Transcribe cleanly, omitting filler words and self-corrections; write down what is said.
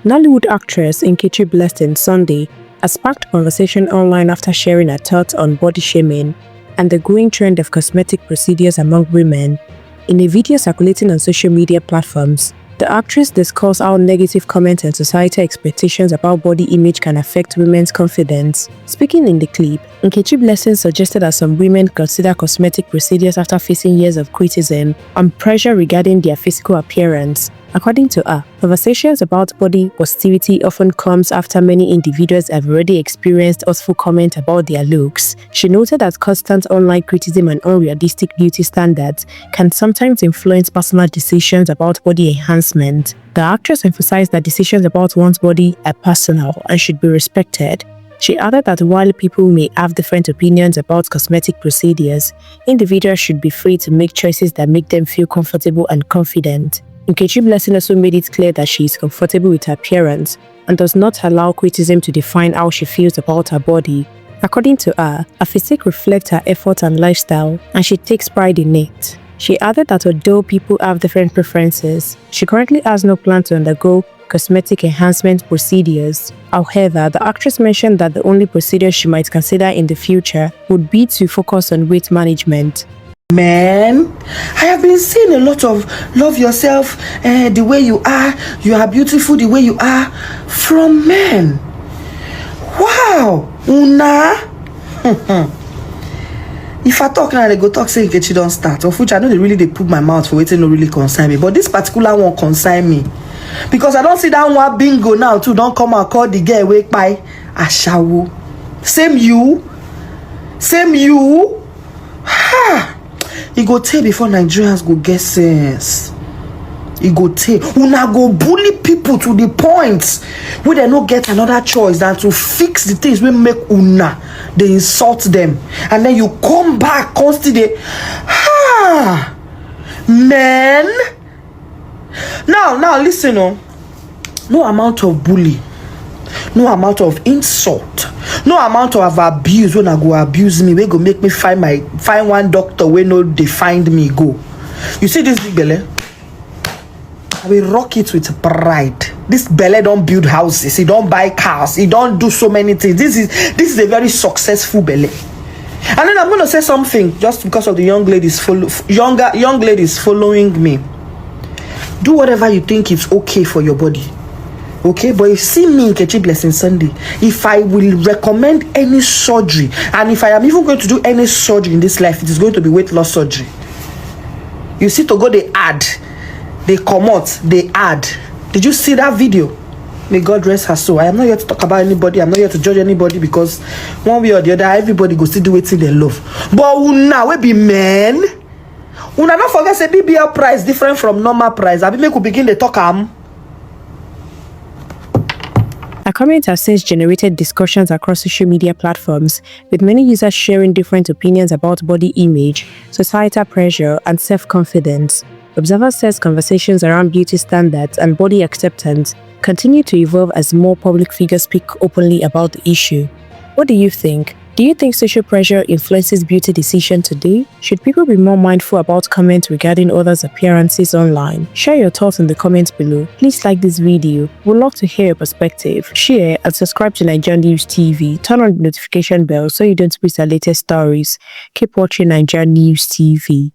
Nollywood actress Nkechi Blessing Sunday has sparked conversation online after sharing her thoughts on body shaming and the growing trend of cosmetic procedures among women. In a video circulating on social media platforms, the actress discussed how negative comments and societal expectations about body image can affect women's confidence. Speaking in the clip, Nkechi Blessing suggested that some women consider cosmetic procedures after facing years of criticism and pressure regarding their physical appearance. According to her, conversations about body positivity often comes after many individuals have already experienced hurtful comments about their looks. She noted that constant online criticism and unrealistic beauty standards can sometimes influence personal decisions about body enhancement. The actress emphasized that decisions about one's body are personal and should be respected. She added that while people may have different opinions about cosmetic procedures, individuals should be free to make choices that make them feel comfortable and confident. Nkechi Blessing also made it clear that she is comfortable with her appearance and does not allow criticism to define how she feels about her body. According to her physique reflects her effort and lifestyle, and she takes pride in it. She added that although people have different preferences, she currently has no plan to undergo cosmetic enhancement procedures. However, the actress mentioned that the only procedure she might consider in the future would be to focus on weight management. Man, I have been seeing a lot of love yourself the way you are beautiful the way you are from men. Wow, una. If I talk now, they go talk say Nkechi don't start, of which I know they put my mouth for waiting no really concern me, but this particular one concern me because I don't see that one bingo now too. Don't come and call the girl wake by Ashawo. Same you. Ha. It go take before Nigerians go get sense. It go take. Una go bully people to the point where they no get another choice than to fix the things we make una. They insult them. And then you come back constantly. Ha! Man! Now listen, no amount of bully, no amount of insult, no amount of abuse when I go abuse me, we go make me find one doctor wey no dey find me go. You see this big belly? I will rock it with pride. This belly don't build houses, he don't buy cars, he don't do so many things. This is a very successful belly. And then I'm gonna say something just because of the young ladies following me. Do whatever you think is okay for your body. Okay, but you see me, Nkechi Blessing Sunday, if I will recommend any surgery, and if I am even going to do any surgery in this life, it is going to be weight loss surgery. You see, to go, they add, they come out, they add. Did you see that video? May God rest her soul. I am not here to talk about anybody. I'm not here to judge anybody because one way or the other, everybody go still do it in their love. But now we be men. Una not forget say BBL price different from normal price. I be make we begin the talk am. A comment has since generated discussions across social media platforms, with many users sharing different opinions about body image, societal pressure, and self-confidence. Observers says conversations around beauty standards and body acceptance continue to evolve as more public figures speak openly about the issue. What do you think? Do you think social pressure influences beauty decisions today? Should people be more mindful about comments regarding others' appearances online? Share your thoughts in the comments below. Please like this video. We'd love to hear your perspective. Share and subscribe to Nigeria News TV. Turn on the notification bell so you don't miss our latest stories. Keep watching Nigeria News TV.